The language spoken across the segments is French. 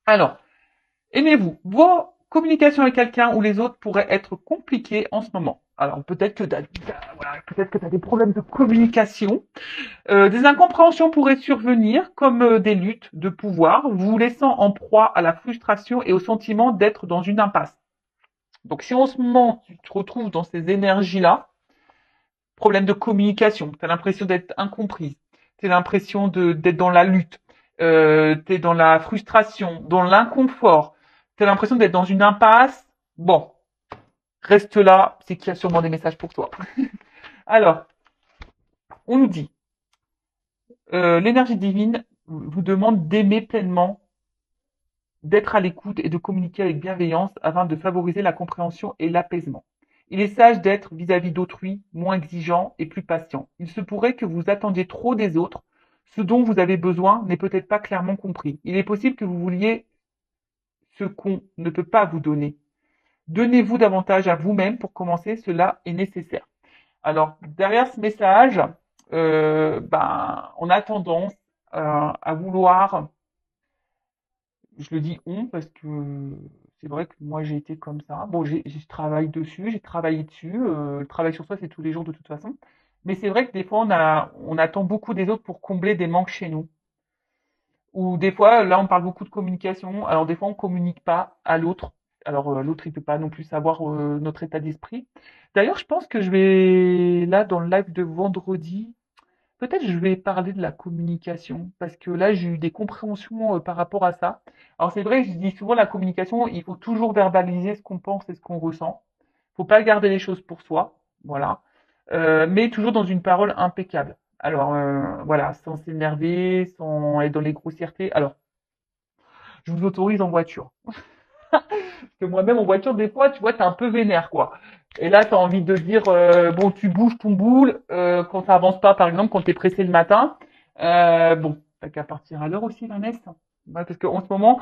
Alors, aimez-vous. Vos communications avec quelqu'un ou les autres pourraient être compliquées en ce moment. Alors, peut-être que voilà, peut-être que tu as des problèmes de communication. Des incompréhensions pourraient survenir, comme des luttes de pouvoir, vous laissant en proie à la frustration et au sentiment d'être dans une impasse. Donc, si en ce moment, tu te retrouves dans ces énergies-là, problème de communication, tu as l'impression d'être incomprise, tu as l'impression d'être dans la lutte, tu es dans la frustration, dans l'inconfort, tu as l'impression d'être dans une impasse, bon, reste là, c'est qu'il y a sûrement des messages pour toi. Alors, on nous dit, l'énergie divine vous demande d'aimer pleinement, d'être à l'écoute et de communiquer avec bienveillance afin de favoriser la compréhension et l'apaisement. Il est sage d'être vis-à-vis d'autrui moins exigeant et plus patient. Il se pourrait que vous attendiez trop des autres. Ce dont vous avez besoin n'est peut-être pas clairement compris. Il est possible que vous vouliez ce qu'on ne peut pas vous donner. Donnez-vous davantage à vous-même pour commencer, cela est nécessaire. Alors, derrière ce message, on a tendance à vouloir, je le dis on parce que c'est vrai que moi j'ai été comme ça. Bon, je travaille dessus, j'ai travaillé dessus. Le travail sur soi, c'est tous les jours de toute façon. Mais c'est vrai que des fois, on attend beaucoup des autres pour combler des manques chez nous. Ou des fois, là, on parle beaucoup de communication. Alors des fois, on communique pas à l'autre. Alors l'autre, il peut pas non plus savoir notre état d'esprit. D'ailleurs, je pense que je vais là dans le live de vendredi. Peut-être je vais parler de la communication parce que là j'ai eu des compréhensions par rapport à ça. Alors c'est vrai, je dis souvent la communication, il faut toujours verbaliser ce qu'on pense et ce qu'on ressent. Faut pas garder les choses pour soi, voilà. Mais toujours dans une parole impeccable. Alors voilà, sans s'énerver, sans être dans les grossièretés. Alors, je vous autorise en voiture. Parce que moi-même en voiture, des fois, tu vois, t'es un peu vénère, quoi. Et là, t'as envie de dire, bon, tu bouges ton boule quand ça avance pas, par exemple, quand t'es pressé le matin. Bon, t'as qu'à partir à l'heure aussi, Vanessa. Ouais, parce qu'en ce moment,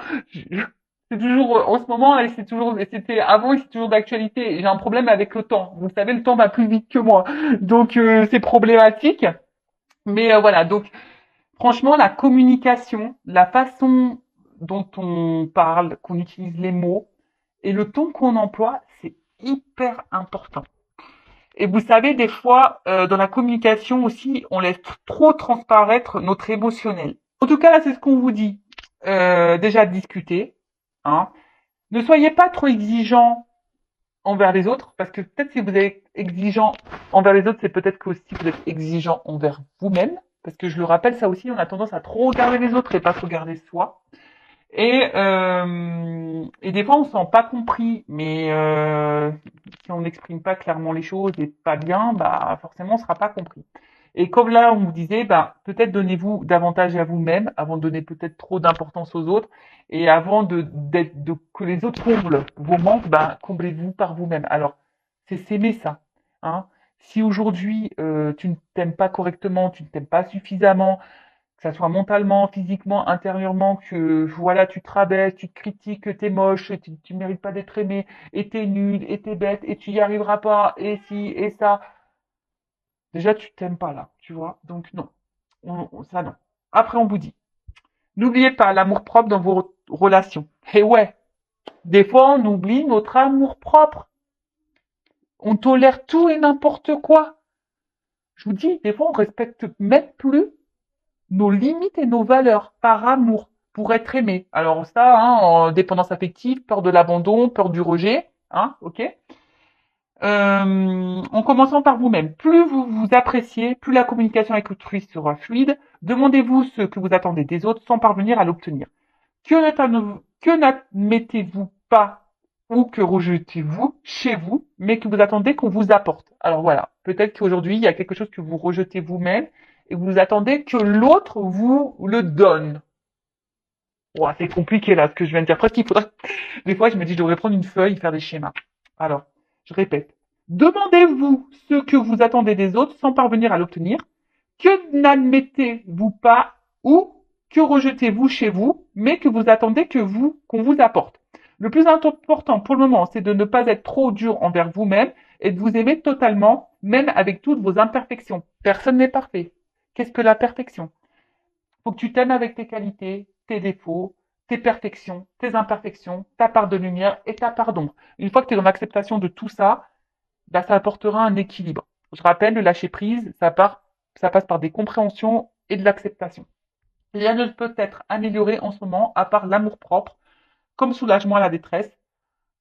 c'est toujours, en ce moment, et c'est toujours, et c'était avant et c'est toujours d'actualité. J'ai un problème avec le temps. Vous savez, le temps va plus vite que moi. Donc, c'est problématique. Mais voilà, donc franchement, la communication, la façon dont on parle, qu'on utilise les mots et le ton qu'on emploie, c'est hyper important. Et vous savez, des fois, dans la communication aussi, on laisse trop transparaître notre émotionnel. En tout cas, là, c'est ce qu'on vous dit. Déjà, discuter. Hein. Ne soyez pas trop exigeant envers les autres, parce que peut-être si vous êtes exigeant envers les autres, c'est peut-être que aussi vous êtes exigeant envers vous-même. Parce que je le rappelle, ça aussi, on a tendance à trop regarder les autres et pas trop regarder soi. Et des fois, on se sent pas compris, mais si on n'exprime pas clairement les choses et pas bien, bah forcément, on sera pas compris. Et comme là, on vous disait, bah peut-être donnez-vous davantage à vous-même avant de donner peut-être trop d'importance aux autres, et avant de que les autres comblent vos manques, bah comblez-vous par vous-même. Alors, c'est s'aimer ça, hein. Si aujourd'hui tu ne t'aimes pas correctement, tu ne t'aimes pas suffisamment, que ça soit mentalement, physiquement, intérieurement, que voilà, tu te rabaisses, tu te critiques, que t'es moche, tu mérites pas d'être aimé, et t'es nul, et t'es bête, et tu y arriveras pas, et si, et ça. Déjà, tu t'aimes pas là, tu vois. Donc non, ça non. Après, on vous dit, n'oubliez pas l'amour propre dans vos relations. Et ouais, des fois, on oublie notre amour propre. On tolère tout et n'importe quoi. Je vous dis, des fois, on respecte même plus nos limites et nos valeurs par amour pour être aimé. Alors ça, hein, en dépendance affective, peur de l'abandon, peur du rejet, hein, ok. En commençant par vous-même. Plus vous vous appréciez, plus la communication avec autrui sera fluide. Demandez-vous ce que vous attendez des autres sans parvenir à l'obtenir. Que n'admettez-vous pas ou que rejetez-vous chez vous, mais que vous attendez qu'on vous apporte. Alors voilà, peut-être qu'aujourd'hui, il y a quelque chose que vous rejetez vous-même et vous attendez que l'autre vous le donne. Ouah, c'est compliqué là, ce que je viens de dire. Presque il faudrait... Des fois, je me dis, je devrais prendre une feuille et faire des schémas. Alors, je répète. Demandez-vous ce que vous attendez des autres sans parvenir à l'obtenir. Que n'admettez-vous pas ou que rejetez-vous chez vous, mais que vous attendez qu'on vous apporte. Le plus important pour le moment, c'est de ne pas être trop dur envers vous-même et de vous aimer totalement, même avec toutes vos imperfections. Personne n'est parfait. Qu'est-ce que la perfection? Faut que tu t'aimes avec tes qualités, tes défauts, tes perfections, tes imperfections, ta part de lumière et ta part d'ombre. Une fois que tu es dans l'acceptation de tout ça, bah, ça apportera un équilibre. Je rappelle, le lâcher prise, ça passe par des compréhensions et de l'acceptation. Rien ne peut être amélioré en ce moment à part l'amour propre, comme soulagement à la détresse.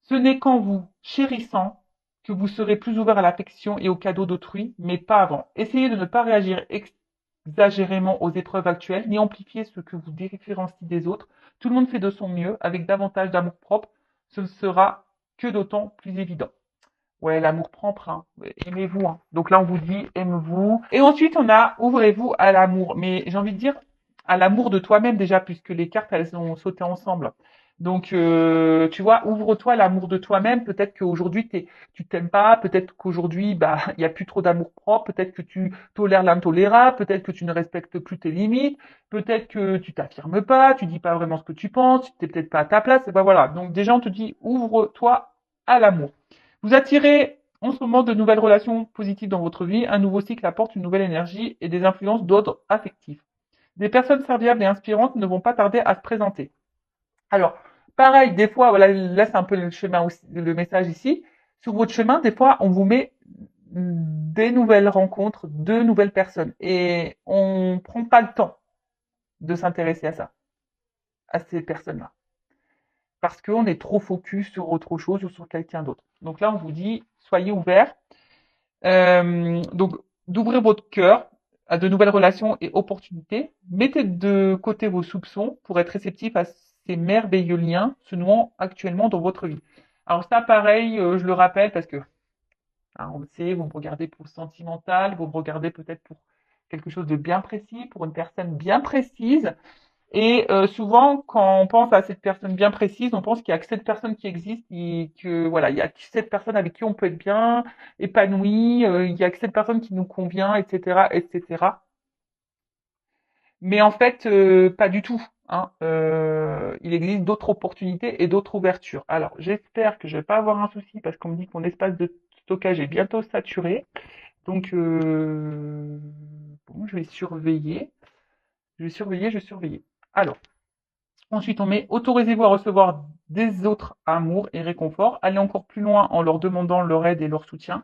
Ce n'est qu'en vous chérissant que vous serez plus ouvert à l'affection et aux cadeaux d'autrui, mais pas avant. Essayez de ne pas réagir exagérément aux épreuves actuelles, ni amplifier ce que vous différencie des autres. Tout le monde fait de son mieux, avec davantage d'amour propre, ce ne sera que d'autant plus évident. Ouais, l'amour propre, hein. Aimez-vous, hein. Donc là, on vous dit, aimez-vous. Et ensuite, on a, ouvrez-vous à l'amour. Mais j'ai envie de dire, à l'amour de toi-même déjà, puisque les cartes, elles ont sauté ensemble. Donc, tu vois, ouvre-toi à l'amour de toi-même. Peut-être qu'aujourd'hui, tu t'aimes pas. Peut-être qu'aujourd'hui, bah, il y a plus trop d'amour propre. Peut-être que tu tolères l'intolérable. Peut-être que tu ne respectes plus tes limites. Peut-être que tu t'affirmes pas. Tu dis pas vraiment ce que tu penses. Tu t'es peut-être pas à ta place. Et ben voilà. Donc, déjà, on te dit, ouvre-toi à l'amour. Vous attirez en ce moment de nouvelles relations positives dans votre vie. Un nouveau cycle apporte une nouvelle énergie et des influences d'ordre affectif. Des personnes serviables et inspirantes ne vont pas tarder à se présenter. Alors, pareil, des fois, voilà, là c'est un peu le chemin aussi, le message ici. Sur votre chemin, des fois, on vous met des nouvelles rencontres, de nouvelles personnes, et on prend pas le temps de s'intéresser à ça, à ces personnes-là, parce qu'on est trop focus sur autre chose ou sur quelqu'un d'autre. Donc là, on vous dit, soyez ouverts. Donc, d'ouvrir votre cœur à de nouvelles relations et opportunités. Mettez de côté vos soupçons pour être réceptif à ces merveilleux liens se nouant actuellement dans votre vie. Alors ça, pareil, je le rappelle parce que hein, on le sait, vous me regardez pour le sentimental, vous me regardez peut-être pour quelque chose de bien précis, pour une personne bien précise. Et souvent, quand on pense à cette personne bien précise, on pense qu'il y a que cette personne qui existe et que voilà, il y a que cette personne avec qui on peut être bien épanoui, il y a que cette personne qui nous convient, etc., etc. Mais en fait, pas du tout. Hein. Il existe d'autres opportunités et d'autres ouvertures. Alors, j'espère que je vais pas avoir un souci parce qu'on me dit que mon espace de stockage est bientôt saturé. Donc, bon, je vais surveiller. Je vais surveiller. Alors. Ensuite, on met autorisez-vous à recevoir des autres amours et réconforts. Allez encore plus loin en leur demandant leur aide et leur soutien.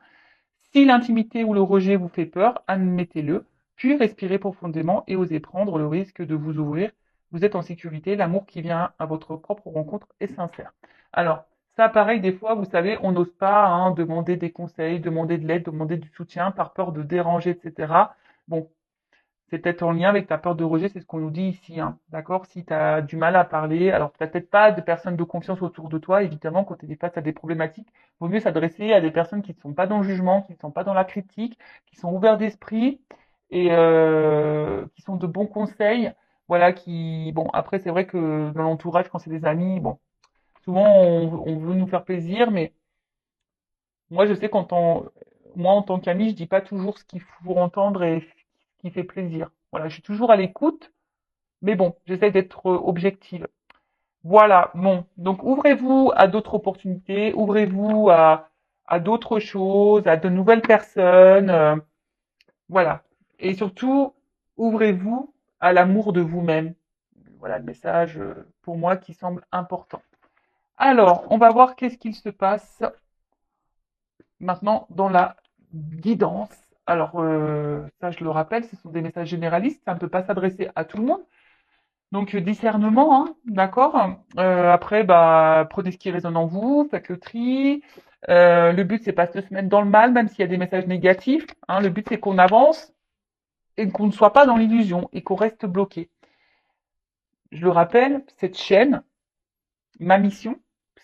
Si l'intimité ou le rejet vous fait peur, admettez-le. Puis respirez profondément et osez prendre le risque de vous ouvrir. Vous êtes en sécurité. L'amour qui vient à votre propre rencontre est sincère. Alors, ça, pareil, des fois, vous savez, on n'ose pas hein, demander des conseils, demander de l'aide, demander du soutien par peur de déranger, etc. Bon, c'est peut-être en lien avec ta peur de rejet, c'est ce qu'on nous dit ici, hein. D'accord? Si tu as du mal à parler, alors tu n'as peut-être pas de personnes de confiance autour de toi, évidemment, quand tu es face à des problématiques, vaut mieux s'adresser à des personnes qui ne sont pas dans le jugement, qui ne sont pas dans la critique, qui sont ouverts d'esprit et qui sont de bons conseils. Voilà, qui, bon, après, c'est vrai que dans l'entourage, quand c'est des amis, bon, souvent on veut nous faire plaisir, mais moi, je sais moi, en tant qu'ami, je dis pas toujours ce qu'il faut entendre et ce qui fait plaisir. Voilà, je suis toujours à l'écoute, mais bon, j'essaie d'être objective. Voilà, bon. Donc, ouvrez-vous à d'autres opportunités, ouvrez-vous à d'autres choses, à de nouvelles personnes, voilà. Et surtout, ouvrez-vous à l'amour de vous-même. Voilà le message pour moi qui semble important. Alors, on va voir qu'est-ce qu'il se passe maintenant dans la guidance. Alors, ça, je le rappelle, ce sont des messages généralistes, ça ne peut pas s'adresser à tout le monde. Donc, discernement, hein, d'accord. Après, bah, prenez ce qui résonne en vous, faites le tri. Le but, c'est pas de se mettre dans le mal, même s'il y a des messages négatifs. Hein. Le but, c'est qu'on avance et qu'on ne soit pas dans l'illusion et qu'on reste bloqué. Je le rappelle, cette chaîne, ma mission,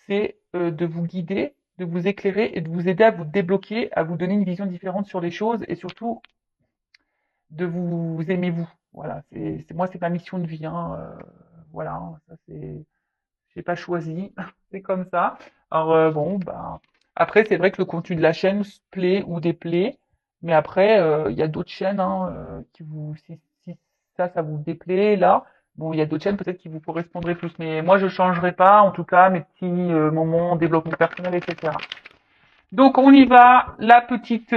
c'est de vous guider, de vous éclairer et de vous aider à vous débloquer, à vous donner une vision différente sur les choses et surtout de vous aimer vous. Voilà, moi, c'est ma mission de vie. Hein. Voilà, hein, ça c'est, j'ai pas choisi, c'est comme ça. Alors bon, ben après c'est vrai que le contenu de la chaîne se plaît ou déplaît, mais après il y a d'autres chaînes hein, qui vous, si ça vous déplaît là, bon il y a d'autres chaînes peut-être qui vous correspondraient plus, mais moi je changerai pas en tout cas mes petits moments développement personnel, etc. Donc on y va, la petite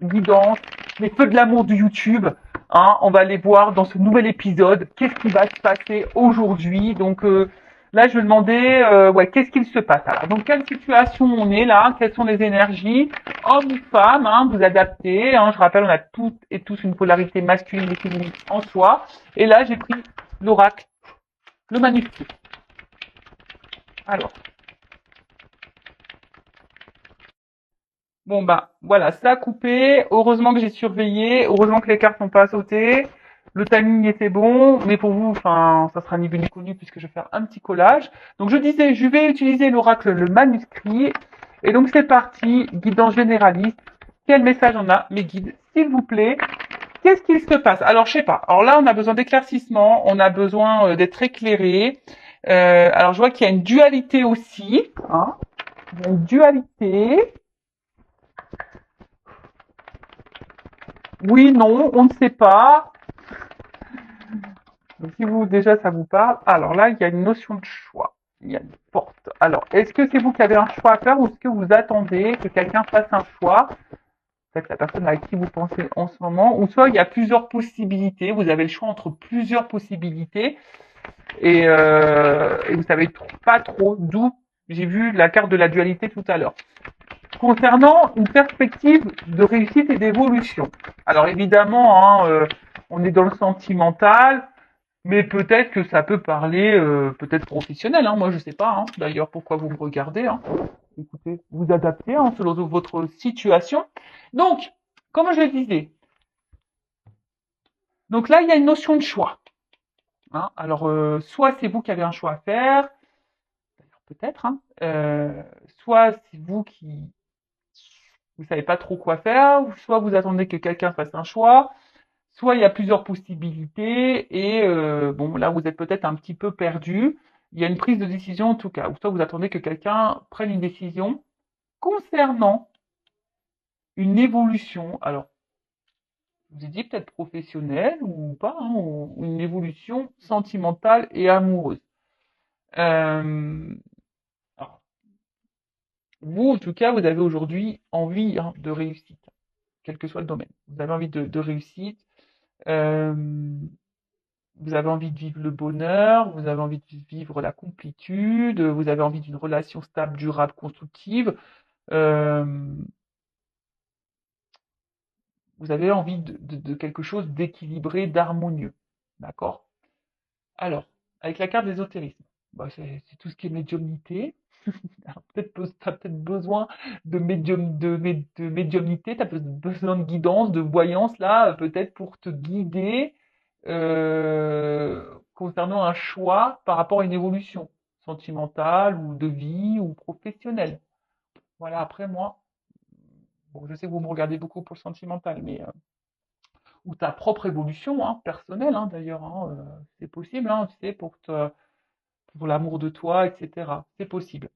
guidance les feux de l'amour de YouTube. Hein, on va aller voir dans ce nouvel épisode qu'est-ce qui va se passer aujourd'hui. Donc là, je vais demander, ouais, qu'est-ce qu'il se passe. Alors, dans quelle situation on est là? Quelles sont les énergies? Homme ou femme, hein, vous adaptez. Hein, je rappelle, on a toutes et tous une polarité masculine et féminine en soi. Et là, j'ai pris l'oracle, le manuscrit. Alors, bon bah voilà, ça a coupé. Heureusement que j'ai surveillé. Heureusement que les cartes n'ont pas sauté. Le timing était bon, mais pour vous, enfin, ça sera ni vu ni connu puisque je vais faire un petit collage. Donc je disais, je vais utiliser l'oracle, le manuscrit. Et donc c'est parti, guidance généraliste. Quel message on a, mes guides, s'il vous plaît? Qu'est-ce qu'il se passe? Alors je sais pas. Alors là, on a besoin d'éclaircissement, on a besoin d'être éclairé. Alors je vois qu'il y a une dualité aussi. Hein, il y a une dualité. Oui, non, on ne sait pas. Donc, si vous, déjà, ça vous parle. Alors là, il y a une notion de choix. Il y a une porte. Alors, est-ce que c'est vous qui avez un choix à faire ou est-ce que vous attendez que quelqu'un fasse un choix? Peut-être la personne à qui vous pensez en ce moment. Ou soit il y a plusieurs possibilités. Vous avez le choix entre plusieurs possibilités. Et vous savez pas trop d'où. J'ai vu la carte de la dualité tout à l'heure. Concernant une perspective de réussite et d'évolution. Alors évidemment, hein, on est dans le sentimental, mais peut-être que ça peut parler peut-être professionnel. Hein, moi, je sais pas. Hein, d'ailleurs, pourquoi vous me regardez. Hein. Écoutez, vous adaptez hein, selon votre situation. Donc, comme je le disais, donc là, il y a une notion de choix. Hein. Alors, soit c'est vous qui avez un choix à faire, peut-être, hein, soit c'est vous qui vous savez pas trop quoi faire, soit vous attendez que quelqu'un fasse un choix, soit il y a plusieurs possibilités et bon là vous êtes peut-être un petit peu perdu. Il y a une prise de décision en tout cas, ou soit vous attendez que quelqu'un prenne une décision concernant une évolution. Alors, je vous ai dit peut-être professionnelle ou pas, hein, ou une évolution sentimentale et amoureuse. Euh, alors, vous, en tout cas, vous avez aujourd'hui envie hein, de réussite, quel que soit le domaine. Vous avez envie de réussite. Euh, Vous avez envie de vivre le bonheur, vous avez envie de vivre la complétude, vous avez envie d'une relation stable, durable, constructive, euh, vous avez envie de quelque chose d'équilibré, d'harmonieux. D'accord? Alors, avec la carte d'ésotérisme, bah, c'est tout ce qui est médiumnité. Alors, t'as peut-être besoin de médiumnité, t'as peut-être besoin de guidance, de voyance, là, peut-être pour te guider concernant un choix par rapport à une évolution sentimentale ou de vie ou professionnelle. Voilà, après moi, bon, je sais que vous me regardez beaucoup pour le sentimental, mais ou ta propre évolution hein, personnelle, hein, d'ailleurs, hein, c'est possible, hein, tu sais, pour l'amour de toi, etc. C'est possible.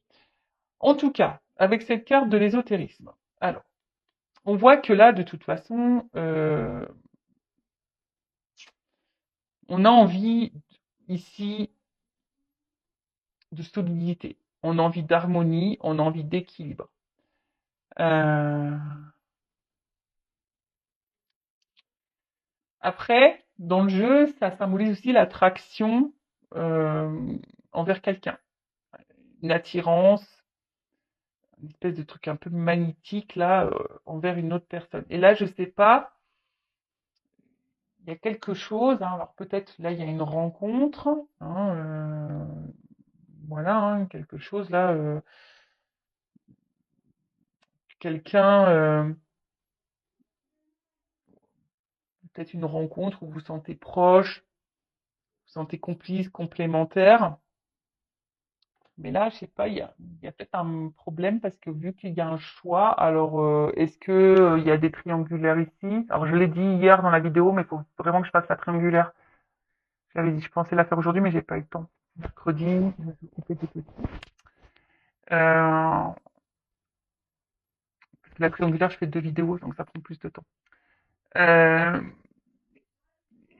En tout cas, avec cette carte de l'ésotérisme, alors, on voit que là, de toute façon, on a envie ici de solidité, on a envie d'harmonie, on a envie d'équilibre. Euh, Après, dans le jeu, ça symbolise aussi l'attraction envers quelqu'un, une attirance, une espèce de truc un peu magnétique là envers une autre personne. Et là, je sais pas, il y a quelque chose. Hein, alors peut-être là, il y a une rencontre. Hein, voilà, hein, quelque chose là, quelqu'un, peut-être une rencontre où vous vous sentez proche, vous vous sentez complice, complémentaire. Mais là, je sais pas, il y a peut-être un problème parce que vu qu'il y a un choix, alors est-ce que il y a des triangulaires ici? Alors je l'ai dit hier dans la vidéo, mais il faut vraiment que je fasse la triangulaire. J'avais dit, je pensais la faire aujourd'hui, mais j'ai pas eu le temps. Mercredi, je me suis occupé des petits. Parce que la triangulaire, je fais 2 vidéos, donc ça prend plus de temps. Euh,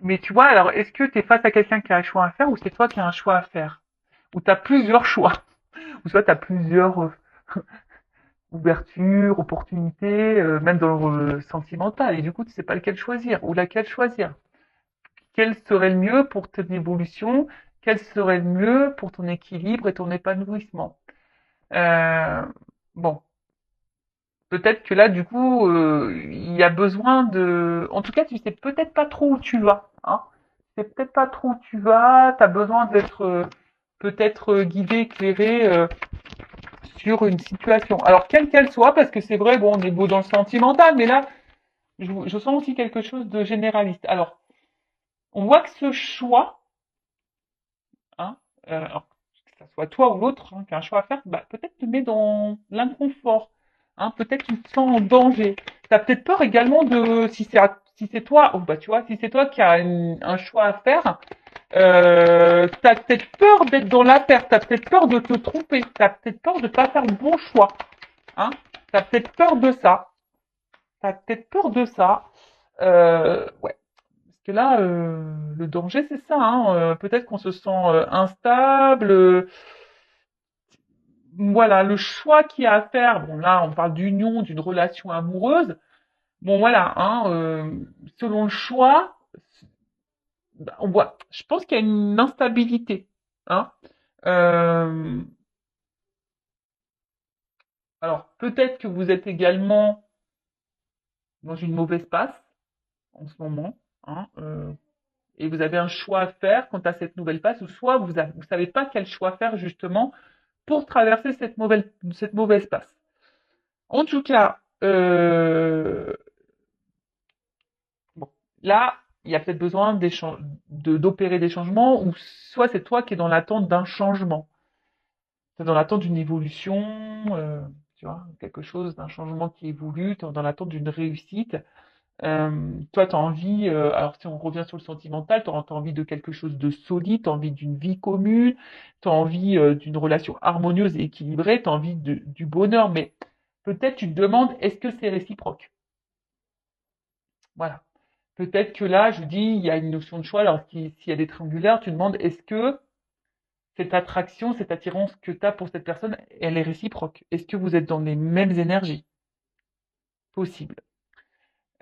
mais tu vois, alors est-ce que tu es face à quelqu'un qui a un choix à faire ou c'est toi qui as un choix à faire? Ou tu as plusieurs choix? Ou soit tu as plusieurs ouverture, opportunité, même dans le sentimental. Et du coup, tu sais pas lequel choisir ou laquelle choisir. Quel serait le mieux pour ton évolution? Quel serait le mieux pour ton équilibre et ton épanouissement? Euh, bon, peut-être que là, du coup, il y a besoin de... En tout cas, tu sais peut-être pas trop où tu vas. Hein. Tu sais peut-être pas trop où tu vas. Tu as besoin d'être peut-être guidé, éclairé sur une situation. Alors, quelle qu'elle soit, parce que c'est vrai, bon, on est beau dans le sentimental, mais là, je sens aussi quelque chose de généraliste. Alors, on voit que ce choix, hein, alors, que ce soit toi ou l'autre hein, qui a un choix à faire, bah, peut-être te met dans l'inconfort. Hein, peut-être tu te sens en danger. Tu as peut-être peur également de, si c'est toi, oh, bah, tu vois, si c'est toi qui as un choix à faire, tu as peut-être peur d'être dans la perte, tu as peut-être peur de te tromper, tu as peut-être peur de ne pas faire le bon choix. Hein, tu as peut-être peur de ça. Tu as peut-être peur de ça. Ouais. Parce que là, le danger, c'est ça. Hein. Peut-être qu'on se sent instable. Voilà, le choix qu'il y a à faire. Bon, là, on parle d'union, d'une relation amoureuse. Bon, voilà. Hein, selon le choix, bah, on voit. Je pense qu'il y a une instabilité. Hein. Euh, alors, peut-être que vous êtes également dans une mauvaise passe en ce moment. Hein, et vous avez un choix à faire quant à cette nouvelle passe, ou soit vous ne savez pas quel choix faire justement pour traverser cette mauvaise passe. En tout cas, bon, là, il y a peut-être besoin d'opérer des changements, ou soit c'est toi qui es dans l'attente d'un changement, tu es dans l'attente d'une évolution, tu vois, quelque chose, d'un changement qui évolue, tu es dans l'attente d'une réussite. Toi, tu as envie, alors si on revient sur le sentimental, tu as envie de quelque chose de solide, tu as envie d'une vie commune, tu as envie d'une relation harmonieuse et équilibrée, tu as envie du bonheur, mais peut-être tu te demandes, est-ce que c'est réciproque? Voilà. Peut-être que là, je dis, il y a une notion de choix, alors s'il y a des triangulaires, tu te demandes, est-ce que cette attraction, cette attirance que tu as pour cette personne, elle est réciproque? Est-ce que vous êtes dans les mêmes énergies? Possible.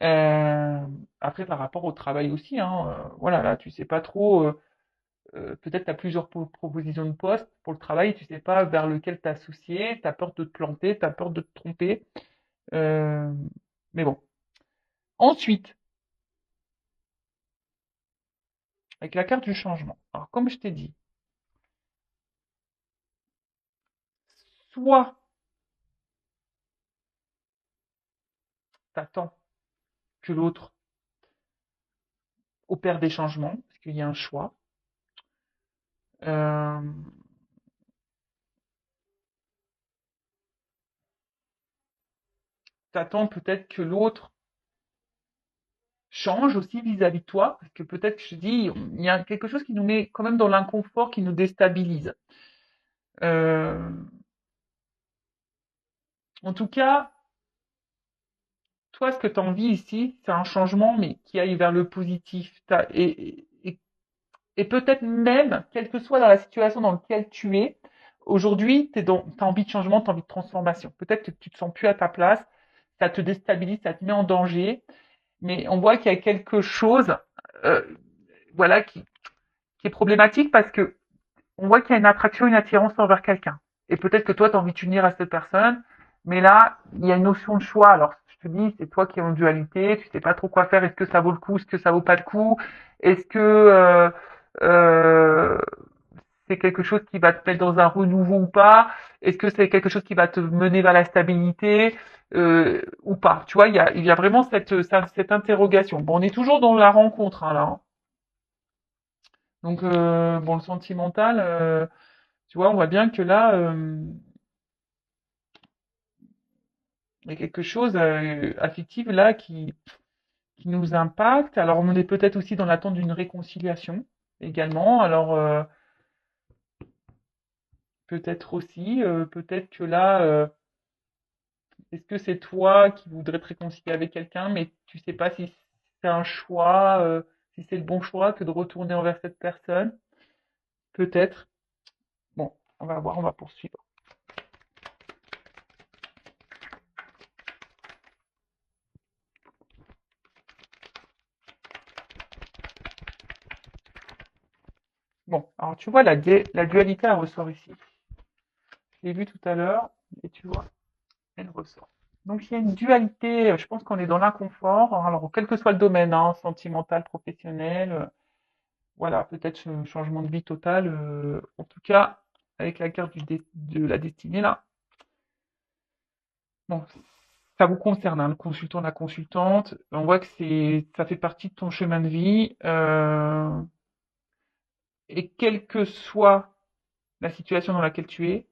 Euh, Après, par rapport au travail aussi, hein, voilà, là, tu sais pas trop, peut-être tu as plusieurs propositions de poste pour le travail, tu sais pas vers lequel t'associer, tu as peur de te planter, tu as peur de te tromper. Euh, mais bon. Ensuite, avec la carte du changement. Alors, comme je t'ai dit, soit tu attends que l'autre opère des changements, parce qu'il y a un choix. Euh, Tu attends peut-être que l'autre change aussi vis-à-vis de toi, parce que peut-être que je te dis, il y a quelque chose qui nous met quand même dans l'inconfort, qui nous déstabilise. Euh, En tout cas, toi, ce que tu as envie ici, c'est un changement, mais qui aille vers le positif. Et peut-être même, quelle que soit dans la situation dans laquelle tu es, aujourd'hui, tu as envie de changement, tu as envie de transformation. Peut-être que tu te sens plus à ta place, ça te déstabilise, ça te met en danger, mais on voit qu'il y a quelque chose euh, voilà, qui est problématique parce que on voit qu'il y a une attraction, une attirance envers quelqu'un. Et peut-être que toi, tu as envie de t'unir à cette personne, mais là, il y a une notion de choix. Alors, je te dis, c'est toi qui es en dualité, tu sais pas trop quoi faire. Est-ce que ça vaut le coup, est-ce que ça vaut pas le coup? Est-ce que euh, c'est quelque chose qui va te mettre dans un renouveau ou pas? Est-ce que c'est quelque chose qui va te mener vers la stabilité ou pas? Tu vois, il y a vraiment cette interrogation. Bon, on est toujours dans la rencontre hein, là. Hein. Donc, bon, le sentimental, tu vois, on voit bien que là, il y a quelque chose affectif là qui nous impacte. Alors, on est peut-être aussi dans l'attente d'une réconciliation également. Alors, peut-être aussi, peut-être que là, est-ce que c'est toi qui voudrais te réconcilier avec quelqu'un, mais tu sais pas si c'est un choix, si c'est le bon choix que de retourner envers cette personne? Peut-être. Bon, on va voir, on va poursuivre. Alors, tu vois, la dualité, elle ressort ici. Je l'ai vu tout à l'heure, et tu vois, elle ressort. Donc, il y a une dualité, je pense qu'on est dans l'inconfort, alors quel que soit le domaine, hein, sentimental, professionnel, voilà, peut-être ce changement de vie total, en tout cas, avec la carte de la destinée, là, bon, ça vous concerne, hein, le consultant, la consultante, on voit que ça fait partie de ton chemin de vie, et quelle que soit la situation dans laquelle tu es,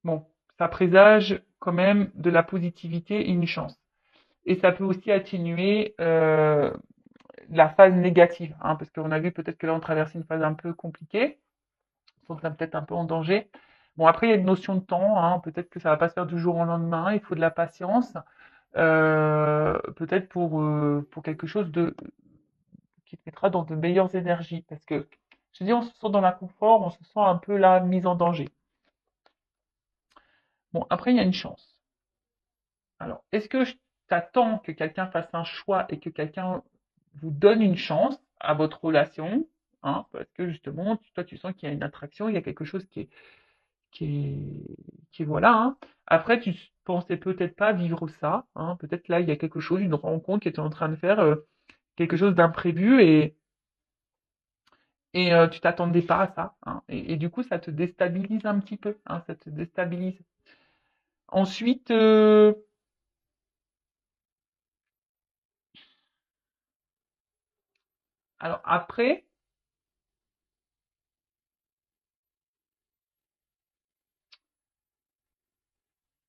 bon, ça présage quand même de la positivité et une chance. Et ça peut aussi atténuer la phase négative, hein, parce qu'on a vu peut-être que là on traverse une phase un peu compliquée, on est peut-être un peu en danger. Bon, après il y a une notion de temps, hein, peut-être que ça va pas se faire du jour au lendemain, il faut de la patience, peut-être pour quelque chose qui te mettra dans de meilleures énergies, parce que je te dis, on se sent dans l'inconfort, on se sent un peu là mise en danger. Bon, après il y a une chance. Alors, est-ce que je t'attends que quelqu'un fasse un choix et que quelqu'un vous donne une chance à votre relation, hein, parce que justement, toi, tu sens qu'il y a une attraction, il y a quelque chose qui est voilà, hein. Après, tu pensais peut-être pas vivre ça, hein. Peut-être là, il y a quelque chose, une rencontre qui était en train de faire quelque chose d'imprévu et tu t'attendais pas à ça, hein. Et du coup, ça te déstabilise un petit peu, hein, ça te déstabilise. Ensuite, alors après,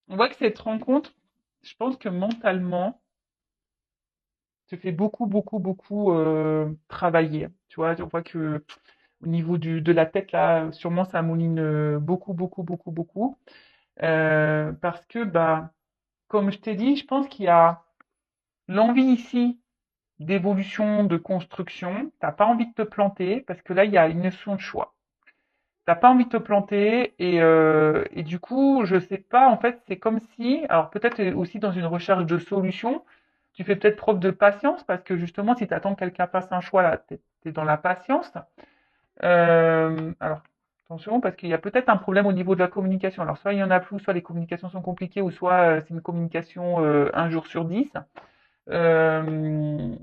on voit que cette rencontre, je pense que mentalement, te fait beaucoup, beaucoup, beaucoup travailler. Tu vois, on voit que au niveau de la tête, là, sûrement ça mouline beaucoup, beaucoup, beaucoup, beaucoup. Parce que, bah, comme je t'ai dit, je pense qu'il y a l'envie ici d'évolution, de construction. T'as pas envie de te planter parce que là, il y a une notion de choix. T'as pas envie de te planter et du coup, je sais pas, en fait, c'est comme si, alors peut-être aussi dans une recherche de solution, tu fais peut-être preuve de patience parce que justement, si tu attends que quelqu'un fasse un choix là, t'es dans la patience. Alors, attention, parce qu'il y a peut-être un problème au niveau de la communication. Alors, soit il y en a plus, soit les communications sont compliquées, ou soit c'est une communication un jour sur 10. Euh,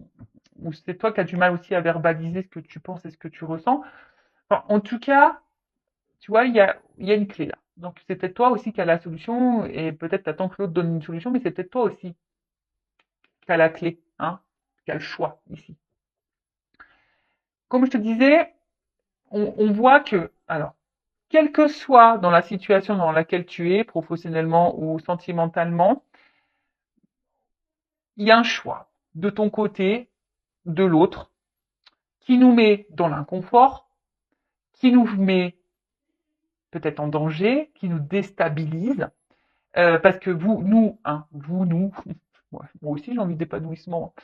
ou c'est toi qui as du mal aussi à verbaliser ce que tu penses et ce que tu ressens. Enfin, en tout cas, tu vois, il y a une clé là. Donc c'est peut-être toi aussi qui as la solution et peut-être tu attends que l'autre donne une solution, mais c'est peut-être toi aussi qui as la clé, hein, qui as le choix ici. Comme je te disais, on voit que, alors, quelle que soit dans la situation dans laquelle tu es, professionnellement ou sentimentalement, il y a un choix de ton côté, de l'autre, qui nous met dans l'inconfort, qui nous met peut-être en danger, qui nous déstabilise, parce que nous, hein, nous, moi aussi j'ai envie d'épanouissement.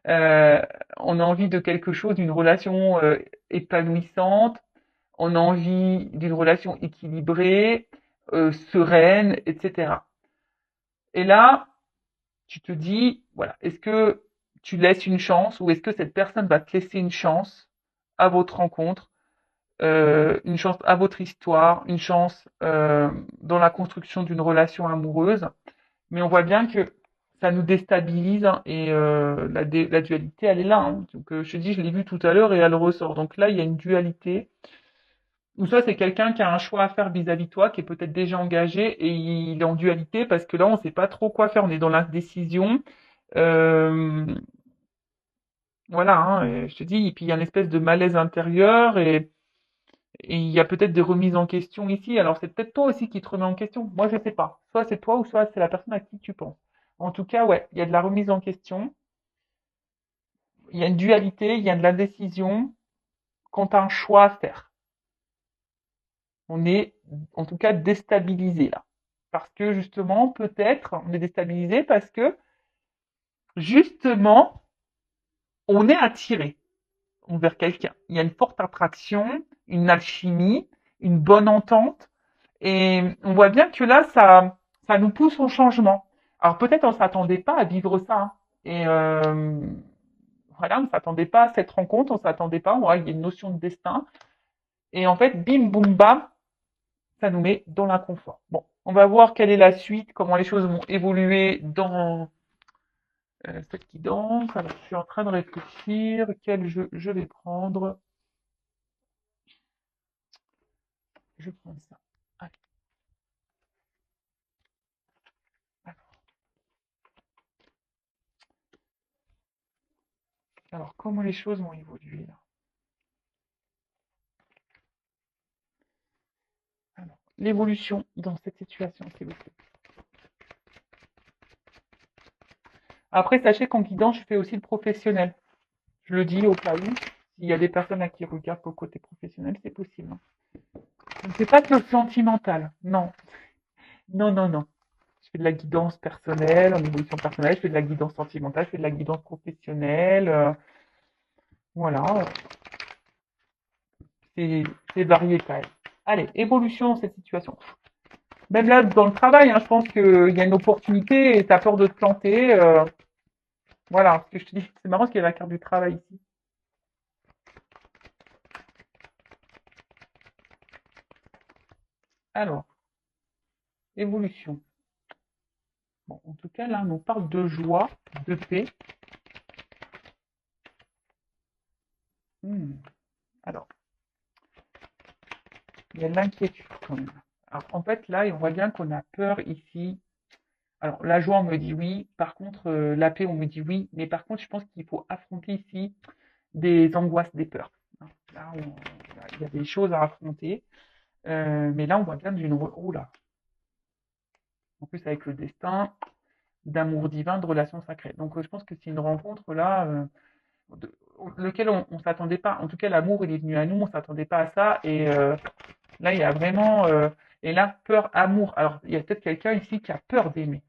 Euh, on a envie de quelque chose, d'une relation épanouissante, on a envie d'une relation équilibrée, sereine, etc. Et là, tu te dis, voilà, est-ce que tu laisses une chance ou est-ce que cette personne va te laisser une chance à votre rencontre, une chance à votre histoire, une chance dans la construction d'une relation amoureuse? Mais on voit bien que ça nous déstabilise hein, et la dualité, elle est là. Hein. Donc, je te dis, je l'ai vu tout à l'heure et elle ressort. Donc là, il y a une dualité. Ou soit c'est quelqu'un qui a un choix à faire vis-à-vis de toi, qui est peut-être déjà engagé et il est en dualité parce que là, on ne sait pas trop quoi faire. On est dans l'indécision. Euh, voilà, hein, et je te dis, et puis il y a une espèce de malaise intérieur et il y a peut-être des remises en question ici. Alors c'est peut-être toi aussi qui te remets en question. Moi, je sais pas. Soit c'est toi ou soit c'est la personne à qui tu penses. En tout cas, ouais, il y a de la remise en question. Il y a une dualité, il y a de l'indécision quand tu as un choix à faire. On est en tout cas déstabilisé là. Parce que justement, peut-être, on est déstabilisé parce que justement, on est attiré envers quelqu'un. Il y a une forte attraction, une alchimie, une bonne entente. Et on voit bien que là, ça nous pousse au changement. Alors peut-être on ne s'attendait pas à vivre ça. Hein. Et voilà, on ne s'attendait pas à cette rencontre, on ne s'attendait pas. Ouais, il y a une notion de destin. Et en fait, bim, boum, bam, ça nous met dans l'inconfort. Bon, on va voir quelle est la suite, comment les choses vont évoluer dans cette guidance. Alors, je suis en train de réfléchir, quel jeu je vais prendre. Je prends ça. Allez, alors, comment les choses vont évoluer là? Alors, l'évolution dans cette situation, s'il vous plaît. Après, sachez qu'en guidance, je fais aussi le professionnel. Je le dis au cas où, s'il y a des personnes à qui regardent pour le côté professionnel, c'est possible, hein. Je ne fais pas que le sentimental. Non, non, non, non. Je fais de la guidance personnelle, en évolution personnelle, je fais de la guidance sentimentale, je fais de la guidance professionnelle. Voilà, c'est c'est varié quand même. Allez, évolution dans cette situation. Même là, dans le travail, hein, je pense qu'il y a une opportunité et tu as peur de te planter. Voilà, ce que je te dis. C'est marrant parce qu'il y a la carte du travail ici. Alors, évolution. Bon, en tout cas, là, on parle de joie, de paix. Hmm. Alors, il y a l'inquiétude quand même. Alors, en fait, là, on voit bien qu'on a peur ici. Alors, la joie, on me dit oui. Par contre, la paix, on me dit oui. Mais par contre, je pense qu'il faut affronter ici des angoisses, des peurs. Là, il y a des choses à affronter. Mais là, on voit bien d'une... Oh là. En plus, avec le destin, d'amour divin, de relation sacrée. Donc, je pense que c'est une rencontre là, lequel on ne s'attendait pas. En tout cas, l'amour, il est venu à nous, on ne s'attendait pas à ça. Et là, il y a vraiment... et là, peur, amour. Alors, il y a peut-être quelqu'un ici qui a peur d'aimer.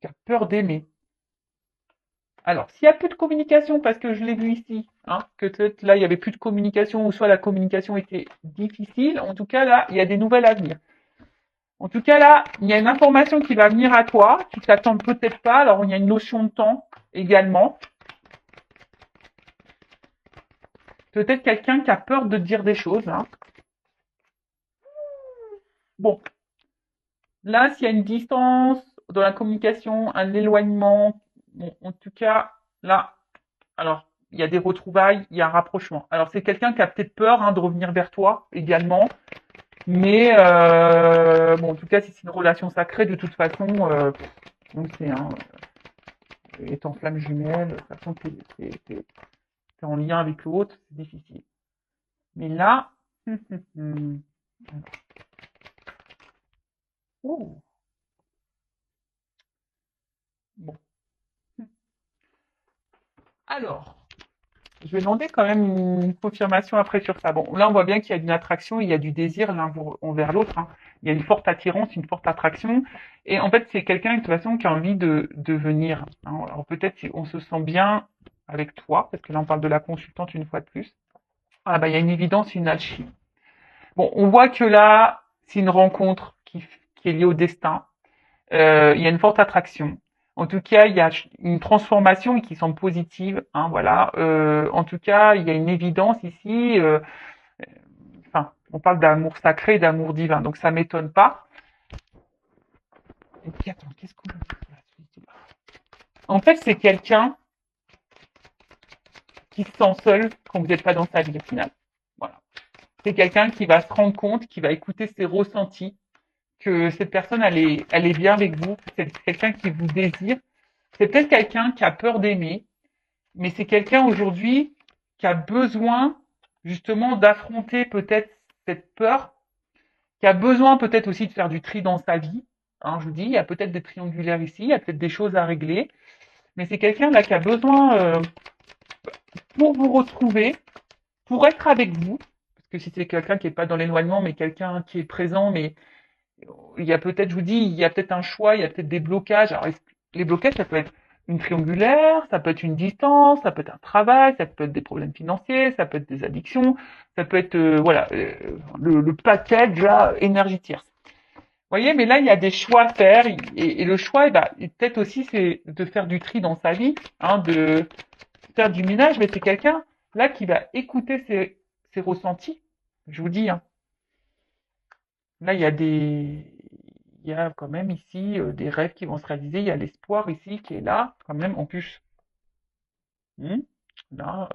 Qui a peur d'aimer. Alors, s'il y a plus de communication, parce que je l'ai vu ici, hein, que peut-être là, il y avait plus de communication, ou soit la communication était difficile, en tout cas, là, il y a des nouvelles à venir. En tout cas, là, il y a une information qui va venir à toi, tu t'attends peut-être pas, alors il y a une notion de temps également. Peut-être quelqu'un qui a peur de dire des choses, hein. Bon, là, s'il y a une distance dans la communication, un éloignement, bon, en tout cas, là, alors, il y a des retrouvailles, il y a un rapprochement. Alors, c'est quelqu'un qui a peut-être peur, hein, de revenir vers toi également. Mais bon, en tout cas, si c'est une relation sacrée, de toute façon, on le sait, hein, étant flamme jumelle, de toute façon, t'es en lien avec l'autre, c'est difficile. Mais là, oh, bon. Alors, je vais demander quand même une confirmation après sur ça. Bon, là, on voit bien qu'il y a une attraction, il y a du désir l'un envers l'autre, hein. Il y a une forte attirance, une forte attraction. Et en fait, c'est quelqu'un, de toute façon, qui a envie de venir, hein. Alors, peut-être si on se sent bien avec toi, parce que là, on parle de la consultante une fois de plus. Ah, bah, il y a une évidence, une alchimie. Bon, on voit que là, c'est une rencontre qui est liée au destin. Il y a une forte attraction. En tout cas, il y a une transformation qui semble positive, hein, voilà. En tout cas, il y a une évidence ici. Enfin, on parle d'amour sacré, d'amour divin, donc ça m'étonne pas. Et puis attends, qu'est-ce qu'on a pour la suite? En fait, c'est quelqu'un qui se sent seul quand vous n'êtes pas dans sa vie au final. Voilà. C'est quelqu'un qui va se rendre compte, qui va écouter ses ressentis, que cette personne, elle est bien avec vous. C'est quelqu'un qui vous désire. C'est peut-être quelqu'un qui a peur d'aimer, mais c'est quelqu'un aujourd'hui qui a besoin justement d'affronter peut-être cette peur, qui a besoin peut-être aussi de faire du tri dans sa vie. Hein, je vous dis, il y a peut-être des triangulaires ici, il y a peut-être des choses à régler, mais c'est quelqu'un là qui a besoin, pour vous retrouver, pour être avec vous, parce que si c'est quelqu'un qui n'est pas dans l'éloignement, mais quelqu'un qui est présent, mais il y a peut-être, je vous dis, il y a peut-être un choix, il y a peut-être des blocages. Alors, les blocages, ça peut être une triangulaire, ça peut être une distance, ça peut être un travail, ça peut être des problèmes financiers, ça peut être des addictions, ça peut être, voilà, le package là, énergie tierce. Vous voyez, mais là, il y a des choix à faire, et le choix, bah, peut-être aussi, c'est de faire du tri dans sa vie, hein, de faire du ménage, mais c'est quelqu'un là qui va écouter ses ses ressentis. Je vous dis, hein. Là, il y a quand même ici des rêves qui vont se réaliser. Il y a l'espoir ici qui est là, quand même, en plus. Hmm. Là,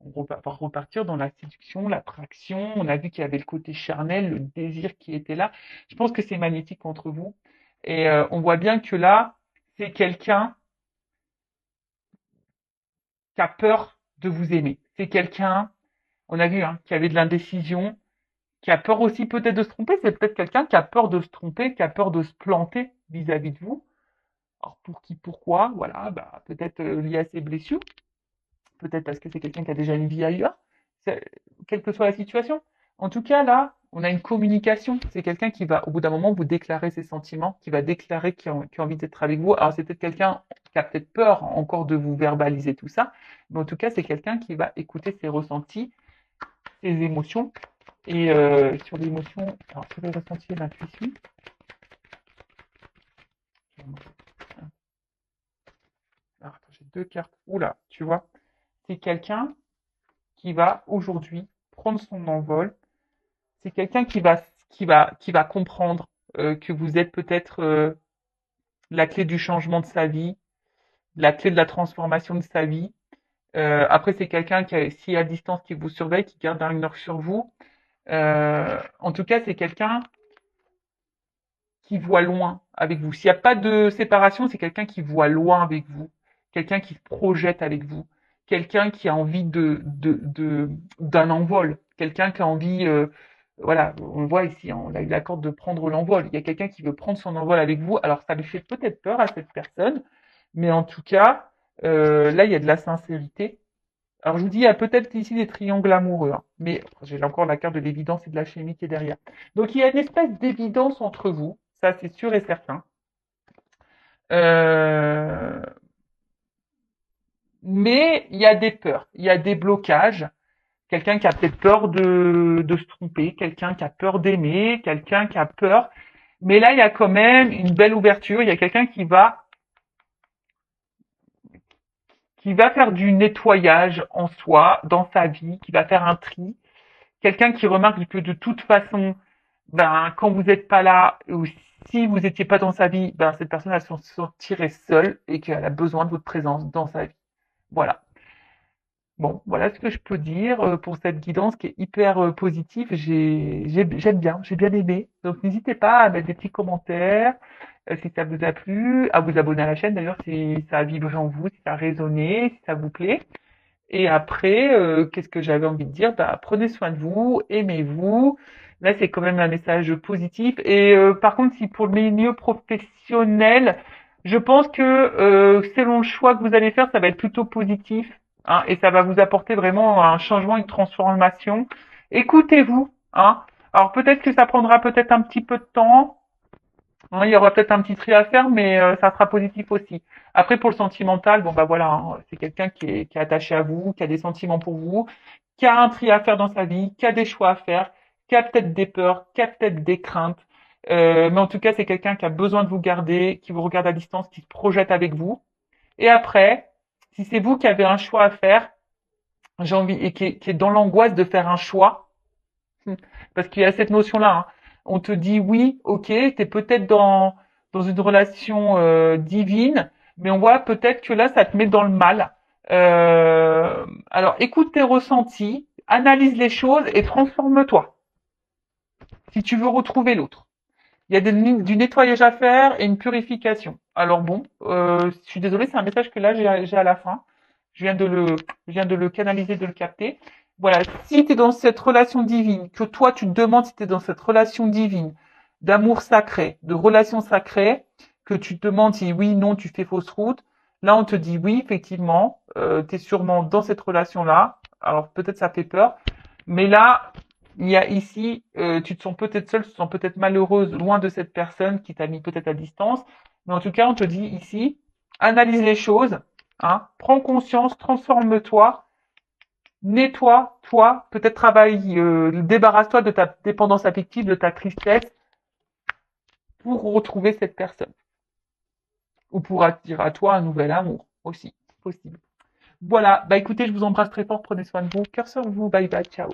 va repartir dans la séduction, l'attraction. On a vu qu'il y avait le côté charnel, le désir qui était là. Je pense que c'est magnétique entre vous. Et on voit bien que là, c'est quelqu'un qui a peur de vous aimer. C'est quelqu'un, on a vu, hein, qui avait de l'indécision, qui a peur aussi peut-être de se tromper. C'est peut-être quelqu'un qui a peur de se tromper, qui a peur de se planter vis-à-vis de vous. Alors pour qui, pourquoi, voilà, bah, peut-être lié à ses blessures, peut-être parce que c'est quelqu'un qui a déjà une vie ailleurs, quelle que soit la situation. En tout cas, là, on a une communication. C'est quelqu'un qui va, au bout d'un moment, vous déclarer ses sentiments, qui va déclarer qu'il a envie d'être avec vous. Alors c'est peut-être quelqu'un qui a peut-être peur encore de vous verbaliser tout ça, mais en tout cas, c'est quelqu'un qui va écouter ses ressentis, ses émotions. Et sur l'émotion, alors sur les ressentis et l'intuition, alors, attends, j'ai deux cartes. Oula, tu vois, c'est quelqu'un qui va aujourd'hui prendre son envol. C'est quelqu'un qui va comprendre que vous êtes peut-être la clé du changement de sa vie, la clé de la transformation de sa vie. Après, c'est quelqu'un qui, si à distance, qui vous surveille, qui garde un œil sur vous. En tout cas, c'est quelqu'un qui voit loin avec vous. S'il n'y a pas de séparation, c'est quelqu'un qui voit loin avec vous, quelqu'un qui se projette avec vous, quelqu'un qui a envie d'un envol, quelqu'un qui a envie, voilà, on le voit ici, hein, on a eu l'accord de prendre l'envol. Il y a quelqu'un qui veut prendre son envol avec vous. Alors ça lui fait peut-être peur à cette personne, mais en tout cas, là il y a de la sincérité. Alors je vous dis, il y a peut-être ici des triangles amoureux, hein, mais j'ai encore la carte de l'évidence et de la chimie qui est derrière. Donc il y a une espèce d'évidence entre vous, ça c'est sûr et certain. Euh, mais il y a des peurs, il y a des blocages. Quelqu'un qui a peut-être peur de se tromper, quelqu'un qui a peur d'aimer, quelqu'un qui a peur. Mais là, il y a quand même une belle ouverture. Il y a quelqu'un qui va faire du nettoyage en soi, dans sa vie, qui va faire un tri. Quelqu'un qui remarque que de toute façon, ben, quand vous n'êtes pas là, ou si vous n'étiez pas dans sa vie, ben, cette personne, elle se sentirait seule et qu'elle a besoin de votre présence dans sa vie. Voilà. Bon, voilà ce que je peux dire pour cette guidance qui est hyper positive. J'aime bien, j'ai bien aimé. Donc n'hésitez pas à mettre des petits commentaires si ça vous a plu, à vous abonner à la chaîne d'ailleurs si ça a vibré en vous, si ça a résonné, si ça vous plaît. Et après, qu'est-ce que j'avais envie de dire? Bah, prenez soin de vous, aimez-vous. Là, c'est quand même un message positif. Et par contre, si pour le milieu professionnel, je pense que selon le choix que vous allez faire, ça va être plutôt positif, hein, et ça va vous apporter vraiment un changement, une transformation. Écoutez-vous, hein. Alors peut-être que ça prendra peut-être un petit peu de temps, hein, il y aura peut-être un petit tri à faire, mais ça sera positif aussi. Après, pour le sentimental, bon bah voilà, hein, c'est quelqu'un qui est attaché à vous, qui a des sentiments pour vous, qui a un tri à faire dans sa vie, qui a des choix à faire, qui a peut-être des peurs, qui a peut-être des craintes. Mais en tout cas, c'est quelqu'un qui a besoin de vous garder, qui vous regarde à distance, qui se projette avec vous. Et après, si c'est vous qui avez un choix à faire, j'ai envie, et qui est dans l'angoisse de faire un choix, parce qu'il y a cette notion-là, hein. On te dit oui, ok, t'es peut-être dans une relation divine, mais on voit peut-être que là, ça te met dans le mal. Alors, écoute tes ressentis, analyse les choses et transforme-toi si tu veux retrouver l'autre. Il y a du nettoyage à faire et une purification. Alors bon, je suis désolée, c'est un message que là j'ai à la fin. Je viens de le canaliser, de le capter. Voilà, si tu es dans cette relation divine, que toi tu te demandes si tu es dans cette relation divine, d'amour sacré, de relation sacrée, que tu te demandes si oui, non, tu fais fausse route, là on te dit oui, effectivement, tu es sûrement dans cette relation-là. Alors peut-être ça fait peur, mais là, il y a ici, tu te sens peut-être seule, tu te sens peut-être malheureuse, loin de cette personne qui t'a mis peut-être à distance. Mais en tout cas, on te dit ici, analyse les choses, hein, prends conscience, transforme-toi, nettoie-toi, peut-être travaille, débarrasse-toi de ta dépendance affective, de ta tristesse, pour retrouver cette personne. Ou pour attirer à toi un nouvel amour aussi, possible. Voilà, bah écoutez, je vous embrasse très fort, prenez soin de vous, cœur sur vous, bye bye, ciao.